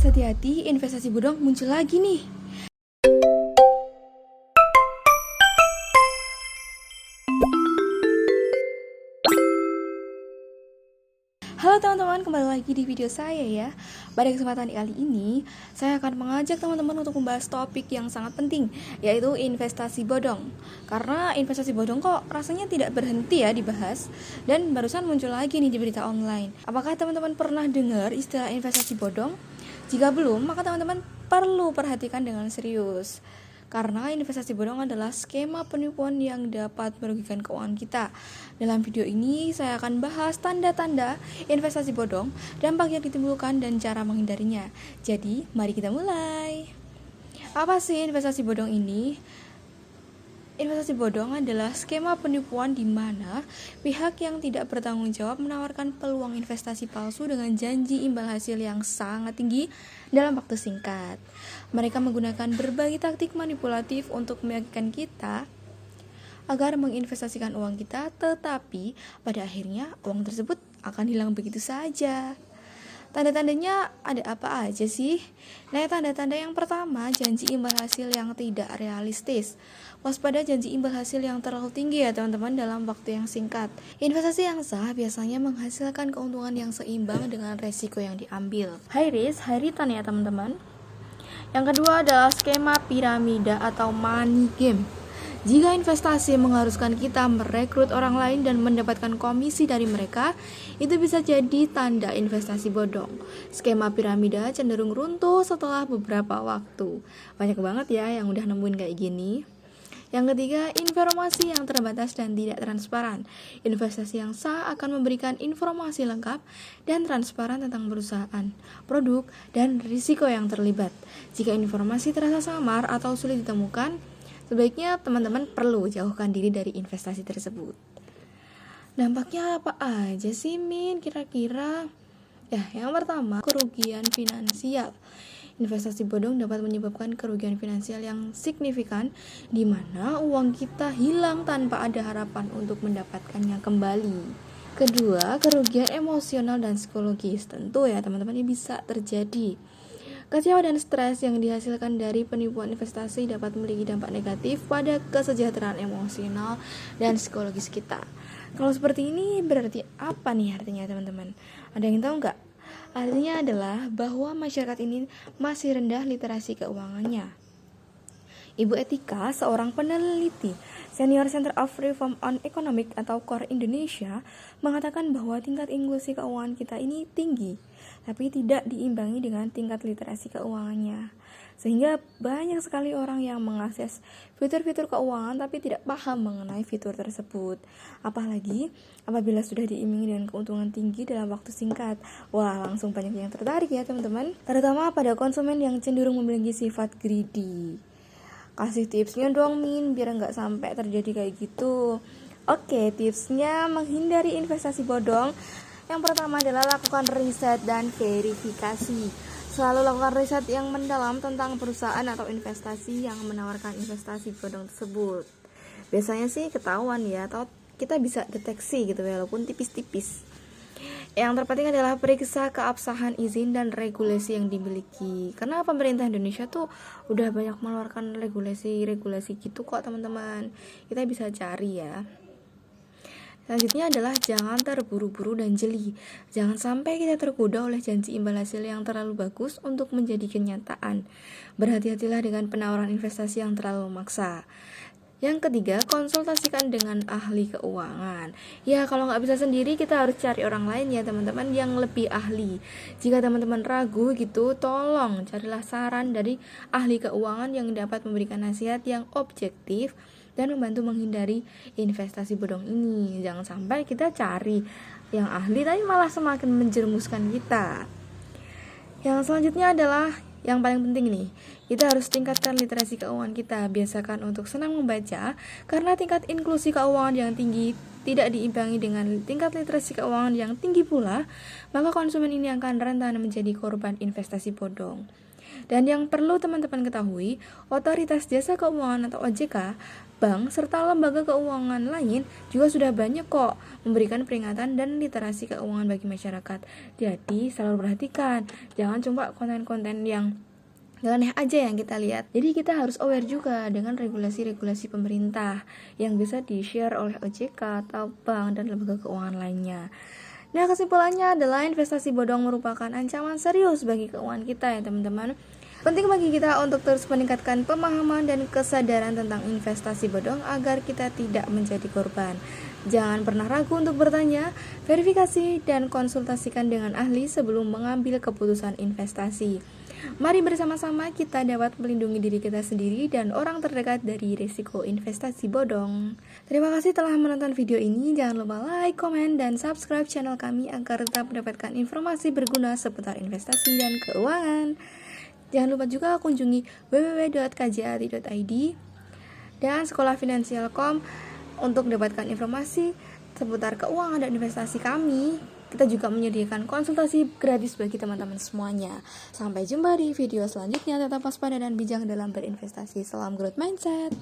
Awas hati-hati, investasi bodong muncul lagi nih. Halo teman-teman, kembali lagi di video saya ya. Pada kesempatan kali ini, saya akan mengajak teman-teman untuk membahas topik yang sangat penting, yaitu investasi bodong. Karena investasi bodong kok rasanya tidak berhenti ya dibahas, dan barusan muncul lagi nih di berita online. Apakah teman-teman pernah dengar istilah investasi bodong? Jika belum, maka teman-teman perlu perhatikan dengan serius. Karena investasi bodong adalah skema penipuan yang dapat merugikan keuangan kita. Dalam video ini, saya akan bahas tanda-tanda investasi bodong, dampak yang ditimbulkan, dan cara menghindarinya. Jadi, mari kita mulai. Apa sih investasi bodong ini? Investasi bodong adalah skema penipuan di mana pihak yang tidak bertanggung jawab menawarkan peluang investasi palsu dengan janji imbal hasil yang sangat tinggi dalam waktu singkat. Mereka menggunakan berbagai taktik manipulatif untuk meyakinkan kita agar menginvestasikan uang kita, tetapi pada akhirnya uang tersebut akan hilang begitu saja. Tanda-tandanya ada apa aja sih? Nah, tanda-tanda yang pertama, janji imbal hasil yang tidak realistis. Waspada janji imbal hasil yang terlalu tinggi ya teman-teman dalam waktu yang singkat. Investasi yang sah biasanya menghasilkan keuntungan yang seimbang dengan resiko yang diambil. High risk, high return ya teman-teman. Yang kedua adalah skema piramida atau money game. Jika investasi mengharuskan kita merekrut orang lain dan mendapatkan komisi dari mereka, itu bisa jadi tanda investasi bodong. Skema piramida cenderung runtuh setelah beberapa waktu. Banyak banget ya yang udah nemuin kayak gini. Yang ketiga, informasi yang terbatas dan tidak transparan. Investasi yang sah akan memberikan informasi lengkap dan transparan tentang perusahaan, produk, dan risiko yang terlibat. Jika informasi terasa samar atau sulit ditemukan, sebaiknya teman-teman perlu jauhkan diri dari investasi tersebut. Dampaknya apa aja sih Min kira-kira? Ya, yang pertama, kerugian finansial. Investasi bodong dapat menyebabkan kerugian finansial yang signifikan di mana uang kita hilang tanpa ada harapan untuk mendapatkannya kembali. Kedua, kerugian emosional dan psikologis. Tentu ya teman-teman, ini bisa terjadi. Kecewa dan stres yang dihasilkan dari penipuan investasi dapat memiliki dampak negatif pada kesejahteraan emosional dan psikologis kita. Kalau seperti ini berarti apa nih artinya teman-teman? Ada yang tahu nggak? Artinya adalah bahwa masyarakat ini masih rendah literasi keuangannya. Ibu Etika, seorang peneliti Senior Center of Reform on Economic atau CORE Indonesia, mengatakan bahwa tingkat inklusi keuangan kita ini tinggi, tapi tidak diimbangi dengan tingkat literasi keuangannya. Sehingga banyak sekali orang yang mengakses fitur-fitur keuangan tapi tidak paham mengenai fitur tersebut. Apalagi apabila sudah diimbangi dengan keuntungan tinggi dalam waktu singkat. Wah, langsung banyak yang tertarik ya teman-teman. Terutama pada konsumen yang cenderung memiliki sifat greedy. Kasih tipsnya dong Min, biar nggak sampai terjadi kayak gitu. Oke, tipsnya menghindari investasi bodong. Yang pertama adalah lakukan riset dan verifikasi. Selalu lakukan riset yang mendalam tentang perusahaan atau investasi yang menawarkan investasi bodong tersebut. Biasanya sih ketahuan ya, atau kita bisa deteksi gitu walaupun tipis-tipis. Yang terpenting adalah periksa keabsahan izin dan regulasi yang dimiliki. Karena pemerintah Indonesia tuh udah banyak mengeluarkan regulasi gitu kok teman-teman. Kita bisa cari ya. Selanjutnya adalah jangan terburu-buru dan jeli. Jangan sampai kita tergoda oleh janji imbal hasil yang terlalu bagus untuk menjadi kenyataan. Berhati-hatilah dengan penawaran investasi yang terlalu memaksa. Yang ketiga, konsultasikan dengan ahli keuangan. Ya, kalau nggak bisa sendiri, kita harus cari orang lain ya teman-teman yang lebih ahli. Jika teman-teman ragu gitu, tolong carilah saran dari ahli keuangan yang dapat memberikan nasihat yang objektif dan membantu menghindari investasi bodong ini. Jangan sampai kita cari yang ahli tapi malah semakin menjerumuskan kita. Yang selanjutnya adalah yang paling penting nih, kita harus tingkatkan literasi keuangan kita. Biasakan untuk senang membaca, karena tingkat inklusi keuangan yang tinggi tidak diimbangi dengan tingkat literasi keuangan yang tinggi pula, maka konsumen ini akan rentan menjadi korban investasi bodong. Dan yang perlu teman-teman ketahui, Otoritas Jasa Keuangan atau OJK, bank, serta lembaga keuangan lain juga sudah banyak kok memberikan peringatan dan literasi keuangan bagi masyarakat. Jadi selalu perhatikan, jangan cuma konten-konten yang aneh aja yang kita lihat. Jadi kita harus aware juga dengan regulasi-regulasi pemerintah yang bisa di-share oleh OJK atau bank dan lembaga keuangan lainnya. Nah, kesimpulannya adalah investasi bodong merupakan ancaman serius bagi keuangan kita ya teman-teman. Penting bagi kita untuk terus meningkatkan pemahaman dan kesadaran tentang investasi bodong agar kita tidak menjadi korban. Jangan pernah ragu untuk bertanya, verifikasi, dan konsultasikan dengan ahli sebelum mengambil keputusan investasi. Mari bersama-sama kita dapat melindungi diri kita sendiri dan orang terdekat dari risiko investasi bodong. Terima kasih telah menonton video ini. Jangan lupa like, komen, dan subscribe channel kami agar tetap mendapatkan informasi berguna seputar investasi dan keuangan. Jangan lupa juga kunjungi www.kjati.id dan Sekolah Finansialcom untuk mendapatkan informasi seputar keuangan dan investasi kami. Kita juga menyediakan konsultasi gratis bagi teman-teman semuanya. Sampai jumpa di video selanjutnya. Tetap waspada dan bijak dalam berinvestasi. Salam growth mindset.